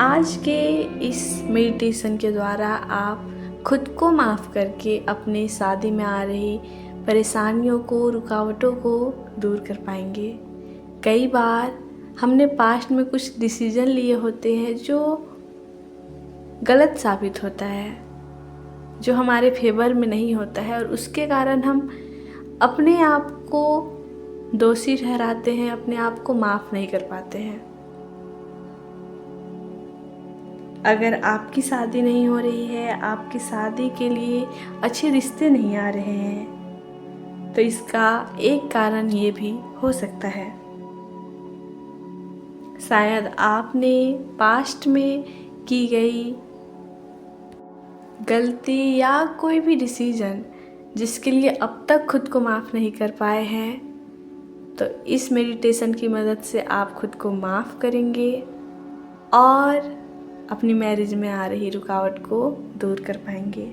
आज के इस मेडिटेशन के द्वारा आप खुद को माफ़ करके अपने शादी में आ रही परेशानियों को, रुकावटों को दूर कर पाएंगे। कई बार हमने पास्ट में कुछ डिसीजन लिए होते हैं जो गलत साबित होता है, जो हमारे फेवर में नहीं होता है, और उसके कारण हम अपने आप को दोषी ठहराते हैं, अपने आप को माफ़ नहीं कर पाते हैं। अगर आपकी शादी नहीं हो रही है, आपकी शादी के लिए अच्छे रिश्ते नहीं आ रहे हैं, तो इसका एक कारण ये भी हो सकता है। शायद आपने पास्ट में की गई गलती या कोई भी डिसीजन जिसके लिए अब तक खुद को माफ़ नहीं कर पाए हैं, तो इस मेडिटेशन की मदद से आप खुद को माफ़ करेंगे और अपनी मैरिज में आ रही रुकावट को दूर कर पाएंगे।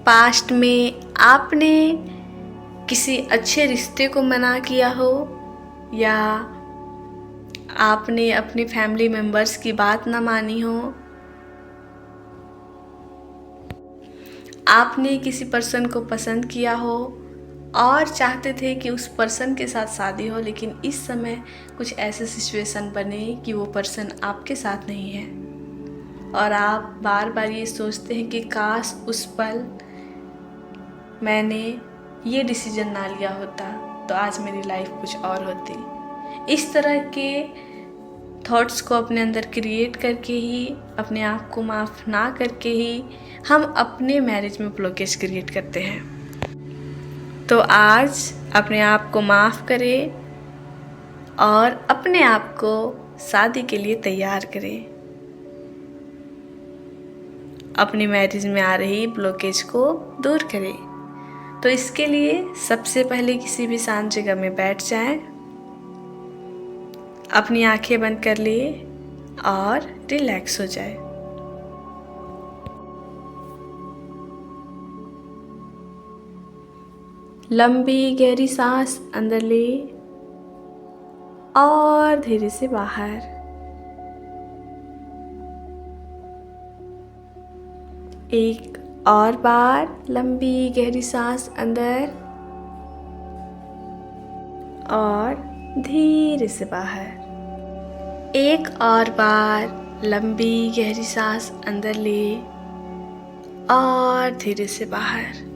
पास्ट में आपने किसी अच्छे रिश्ते को मना किया हो, या आपने अपनी फैमिली मेंबर्स की बात ना मानी हो, आपने किसी पर्सन को पसंद किया हो और चाहते थे कि उस पर्सन के साथ शादी हो, लेकिन इस समय कुछ ऐसे सिचुएशन बने कि वो पर्सन आपके साथ नहीं है, और आप बार बार ये सोचते हैं कि काश उस पल मैंने ये डिसीजन ना लिया होता तो आज मेरी लाइफ कुछ और होती। इस तरह के थॉट्स को अपने अंदर क्रिएट करके ही, अपने आप को माफ़ ना करके ही हम अपने मैरिज में ब्लॉकेज क्रिएट करते हैं। तो आज अपने आप को माफ़ करें और अपने आप को शादी के लिए तैयार करें। अपनी मैरिज में आ रही ब्लॉकेज को दूर करें। तो इसके लिए सबसे पहले किसी भी शांत जगह में बैठ जाएं, अपनी आंखें बंद कर लिए और रिलैक्स हो जाए। लंबी गहरी सांस अंदर ले और धीरे से बाहर। एक और बार लंबी गहरी सांस अंदर और धीरे से बाहर। एक और बार लंबी गहरी सांस अंदर ले और धीरे से बाहर।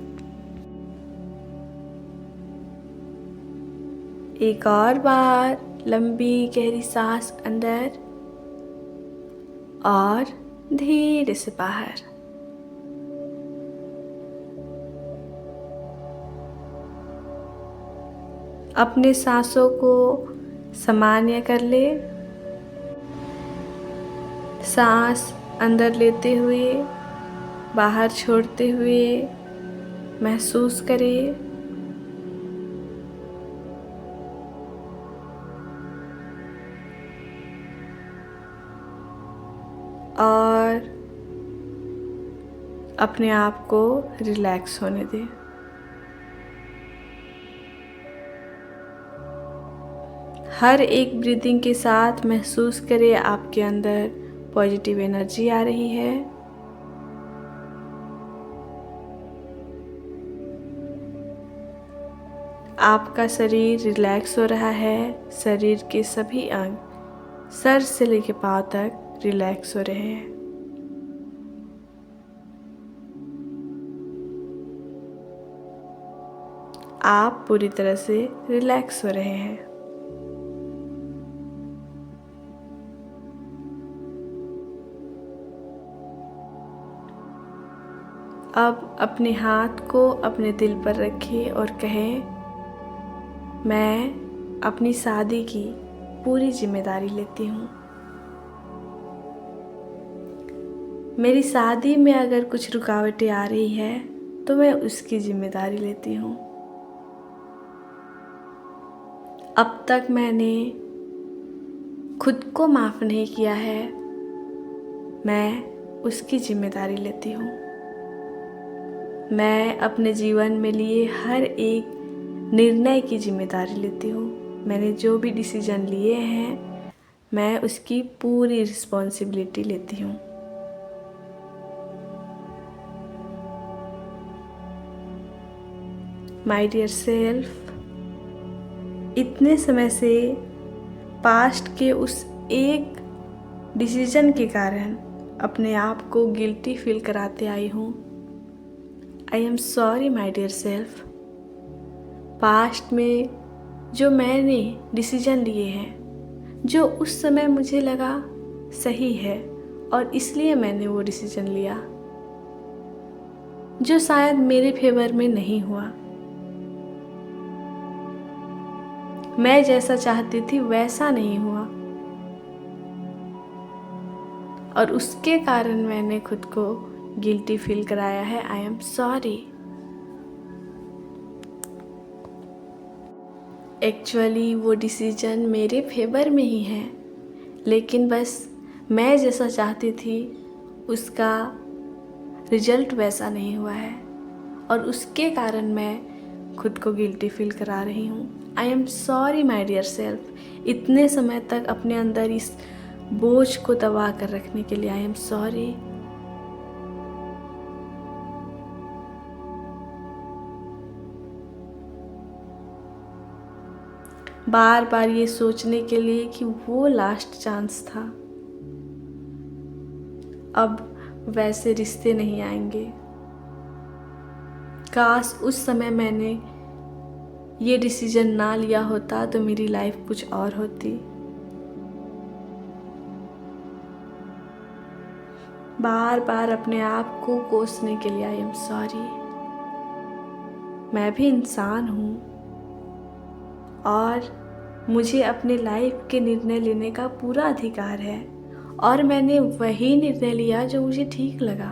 एक और बार लंबी गहरी सांस अंदर और धीरे से बाहर। अपने सांसों को सामान्य कर ले। सांस अंदर लेते हुए बाहर छोड़ते हुए महसूस करें। और अपने आप को रिलैक्स होने दें। हर एक ब्रीदिंग के साथ महसूस करें आपके अंदर पॉजिटिव एनर्जी आ रही है। आपका शरीर रिलैक्स हो रहा है। शरीर के सभी अंग सर से लेकर पांव तक रिलैक्स हो रहे हैं। आप पूरी तरह से रिलैक्स हो रहे हैं। अब अपने हाथ को अपने दिल पर रखिए और कहें, मैं अपनी शादी की पूरी जिम्मेदारी लेती हूँ। मेरी शादी में अगर कुछ रुकावटें आ रही है तो मैं उसकी जिम्मेदारी लेती हूँ। अब तक मैंने खुद को माफ़ नहीं किया है, मैं उसकी जिम्मेदारी लेती हूँ। मैं अपने जीवन में लिए हर एक निर्णय की जिम्मेदारी लेती हूँ। मैंने जो भी डिसीजन लिए हैं मैं उसकी पूरी रिस्पॉन्सिबिलिटी लेती हूँ। माय डियर सेल्फ, इतने समय से पास्ट के उस एक डिसीजन के कारण अपने आप को गिल्टी फील कराते आई हूँ। I am sorry my dear self. Past में जो मैंने डिसीजन लिए हैं, जो उस समय मुझे लगा सही है और इसलिए मैंने वो डिसीजन लिया, जो शायद मेरे फेवर में नहीं हुआ। मैं जैसा चाहती थी वैसा नहीं हुआ और उसके कारण मैंने खुद को गिल्टी फील कराया है। I am sorry. एक्चुअली वो डिसीजन मेरे फेवर में ही है, लेकिन बस मैं जैसा चाहती थी उसका रिजल्ट वैसा नहीं हुआ है और उसके कारण मैं खुद को गिल्टी फील करा रही हूँ। I am sorry my dear self. इतने समय तक अपने अंदर इस बोझ को दबा कर रखने के लिए आई एम सॉरी। बार बार ये सोचने के लिए कि वो लास्ट चांस था, अब वैसे रिश्ते नहीं आएंगे। काश उस समय मैंने ये डिसीजन ना लिया होता तो मेरी लाइफ कुछ और होती। बार बार अपने आप को कोसने के लिए आई एम सॉरी। मैं भी इंसान हूँ और मुझे अपने लाइफ के निर्णय लेने का पूरा अधिकार है और मैंने वही निर्णय लिया जो मुझे ठीक लगा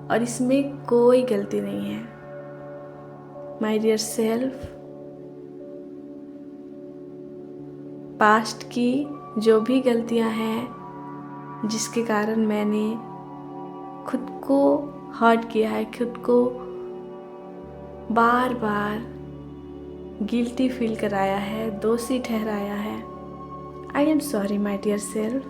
और इसमें कोई गलती नहीं है। माय डियर सेल्फ, पास्ट की जो भी गलतियां हैं जिसके कारण मैंने खुद को हर्ट किया है, खुद को बार बार गिल्टी फील कराया है, दोषी ठहराया है, I am sorry my dear self.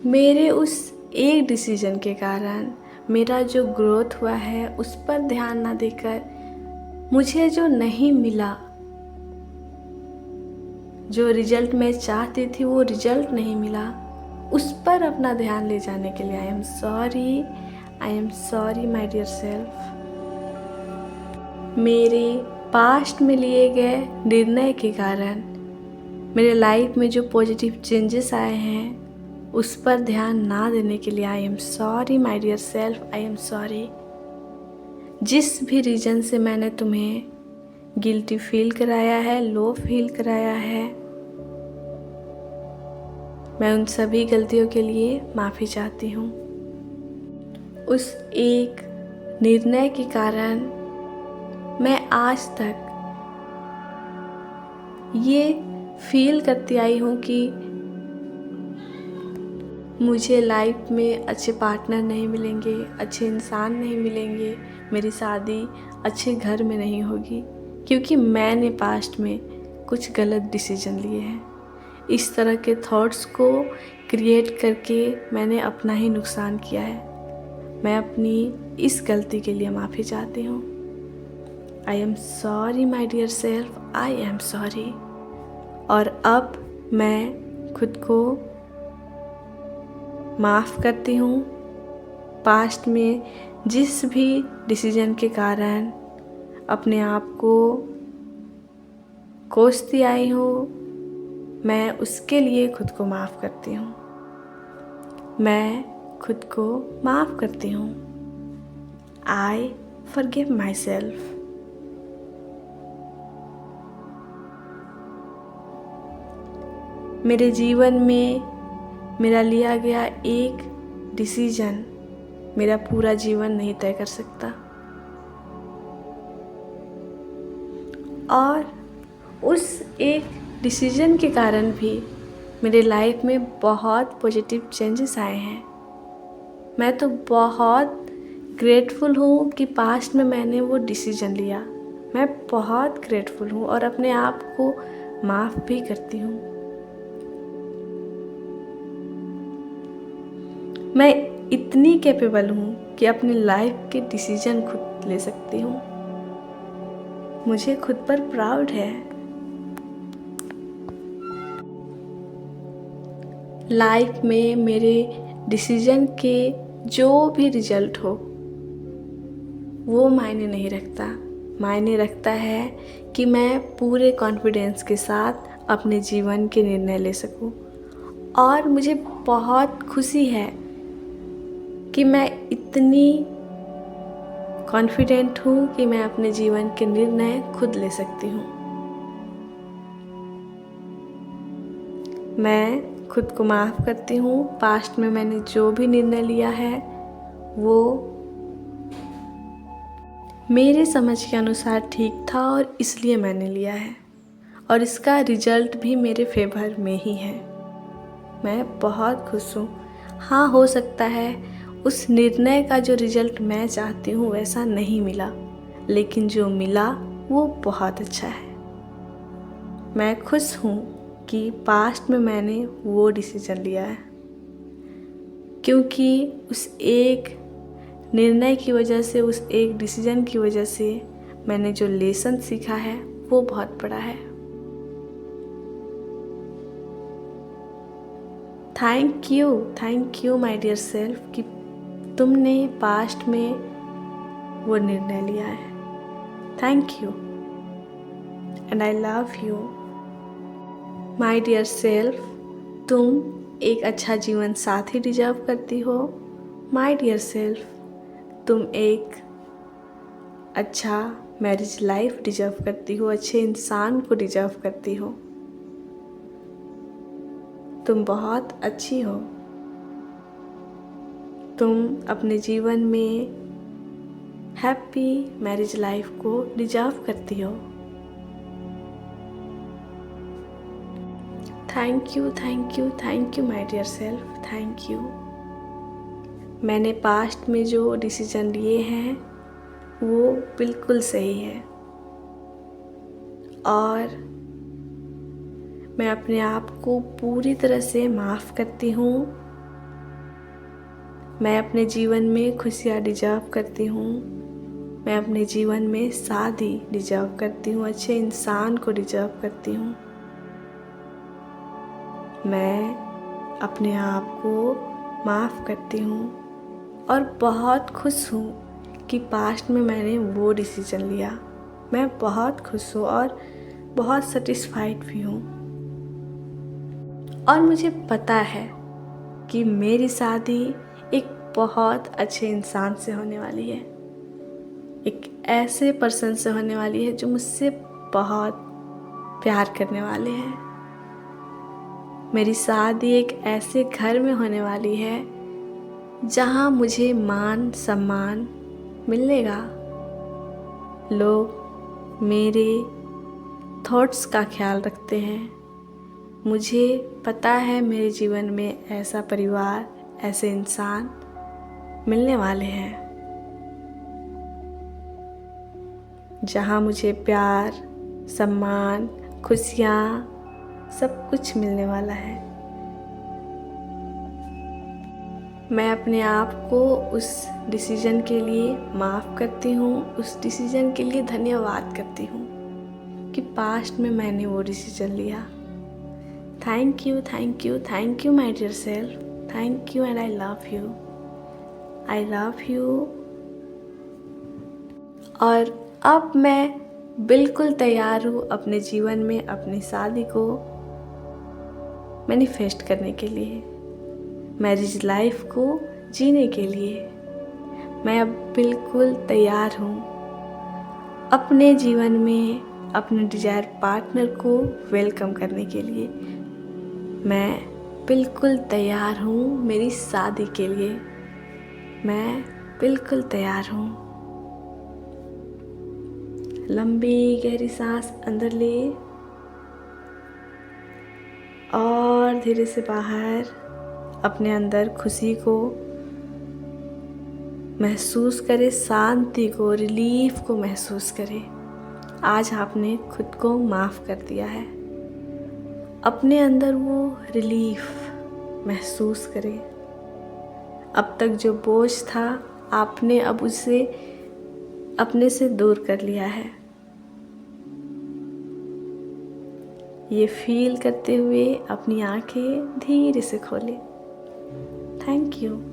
मेरे उस एक डिसीजन के कारण मेरा जो ग्रोथ हुआ है उस पर ध्यान ना देकर मुझे जो नहीं मिला, जो रिजल्ट मैं चाहती थी वो रिजल्ट नहीं मिला, उस पर अपना ध्यान ले जाने के लिए I am sorry. I am sorry my dear self. मेरे पास्ट में लिए गए निर्णय के कारण मेरे लाइफ में जो पॉजिटिव चेंजेस आए हैं उस पर ध्यान ना देने के लिए I am sorry my dear self. I am sorry. जिस भी रीज़न से मैंने तुम्हें गिल्टी फील कराया है, लो फील कराया है, मैं उन सभी गलतियों के लिए माफ़ी चाहती हूँ। उस एक निर्णय के कारण मैं आज तक ये फील करती आई हूँ कि मुझे लाइफ में अच्छे पार्टनर नहीं मिलेंगे, अच्छे इंसान नहीं मिलेंगे, मेरी शादी अच्छे घर में नहीं होगी क्योंकि मैंने पास्ट में कुछ गलत डिसीजन लिए हैं। इस तरह के थॉट्स को क्रिएट करके मैंने अपना ही नुकसान किया है। मैं अपनी इस गलती के लिए माफ़ी चाहती हूँ। I am sorry my dear self. I am sorry. और अब मैं खुद को माफ़ करती हूँ। पास्ट में जिस भी डिसीजन के कारण अपने आप को कोसती आई हूँ, मैं उसके लिए खुद को माफ़ करती हूँ। मैं खुद को माफ़ करती हूँ। I forgive my self. मेरे जीवन में मेरा लिया गया एक डिसीजन मेरा पूरा जीवन नहीं तय कर सकता और उस एक डिसीजन के कारण भी मेरे लाइफ में बहुत पॉजिटिव चेंजेस आए हैं। मैं तो बहुत ग्रेटफुल हूँ कि पास्ट में मैंने वो डिसीजन लिया मैं बहुत ग्रेटफुल हूँ और अपने आप को माफ़ भी करती हूँ। मैं इतनी कैपेबल हूँ कि अपनी लाइफ के डिसीजन खुद ले सकती हूँ। मुझे खुद पर प्राउड है। लाइफ में मेरे डिसीजन के जो भी रिजल्ट हो वो मायने नहीं रखता। मायने रखता है कि मैं पूरे कॉन्फिडेंस के साथ अपने जीवन के निर्णय ले सकूं। और मुझे बहुत खुशी है कि मैं इतनी कॉन्फिडेंट हूँ कि मैं अपने जीवन के निर्णय खुद ले सकती हूँ। मैं खुद को माफ़ करती हूँ। पास्ट में मैंने जो भी निर्णय लिया है वो मेरे समझ के अनुसार ठीक था और इसलिए मैंने लिया है और इसका रिजल्ट भी मेरे फेवर में ही है। मैं बहुत खुश हूँ। हाँ, हो सकता है उस निर्णय का जो रिजल्ट मैं चाहती हूँ वैसा नहीं मिला, लेकिन जो मिला वो बहुत अच्छा है। मैं खुश हूँ कि पास्ट में मैंने वो डिसीजन लिया है, क्योंकि उस एक निर्णय की वजह से, उस एक डिसीजन की वजह से मैंने जो लेसन सीखा है वो बहुत बड़ा है। Thank you my dear self कि तुमने पास्ट में वो निर्णय लिया है। Thank you and I love you my dear self. तुम एक अच्छा जीवन साथी डिजर्व करती हो। माय डियर सेल्फ, तुम एक अच्छा मैरिज लाइफ डिजर्व करती हो, अच्छे इंसान को डिजर्व करती हो। तुम बहुत अच्छी हो। तुम अपने जीवन में हैप्पी मैरिज लाइफ को डिजर्व करती हो। Thank you my dear self. Thank you. मैंने पास्ट में जो डिसीजन लिए हैं वो बिल्कुल सही है और मैं अपने आप को पूरी तरह से माफ़ करती हूँ। मैं अपने जीवन में खुशियाँ डिजर्व करती हूँ। मैं अपने जीवन में शादी डिजर्व करती हूँ, अच्छे इंसान को डिजर्व करती हूँ। मैं अपने आप को माफ़ करती हूँ और बहुत खुश हूँ कि पास्ट में मैंने वो डिसीजन लिया। मैं बहुत खुश हूँ और बहुत सेटिस्फाइड भी हूँ और मुझे पता है कि मेरी शादी एक बहुत अच्छे इंसान से होने वाली है, एक ऐसे पर्सन से होने वाली है जो मुझसे बहुत प्यार करने वाले हैं। मेरी शादी एक ऐसे घर में होने वाली है जहाँ मुझे मान सम्मान मिलेगा। लोग मेरे थॉट्स का ख्याल रखते हैं। मुझे पता है मेरे जीवन में ऐसा परिवार, ऐसे इंसान मिलने वाले हैं जहाँ मुझे प्यार, सम्मान, खुशियाँ सब कुछ मिलने वाला है। मैं अपने आप को उस डिसीजन के लिए माफ़ करती हूँ, उस डिसीजन के लिए धन्यवाद करती हूँ कि पास्ट में मैंने वो डिसीजन लिया। Thank you my dear self. Thank you and I love you. I love you. और अब मैं बिल्कुल तैयार हूँ अपने जीवन में अपनी शादी को मैनिफेस्ट करने के लिए, मैरिज लाइफ को जीने के लिए। मैं अब बिल्कुल तैयार हूँ अपने जीवन में अपने डिजायर पार्टनर को वेलकम करने के लिए। मैं बिल्कुल तैयार हूँ मेरी शादी के लिए। मैं बिल्कुल तैयार हूँ। लंबी गहरी सांस अंदर ले और धीरे से बाहर। अपने अंदर खुशी को महसूस करे, शांति को, रिलीफ को महसूस करे। आज आपने खुद को माफ़ कर दिया है। अपने अंदर वो रिलीफ महसूस करें। अब तक जो बोझ था आपने अब उसे अपने से दूर कर लिया है। ये फील करते हुए अपनी आंखें धीरे से खोलें। Thank you.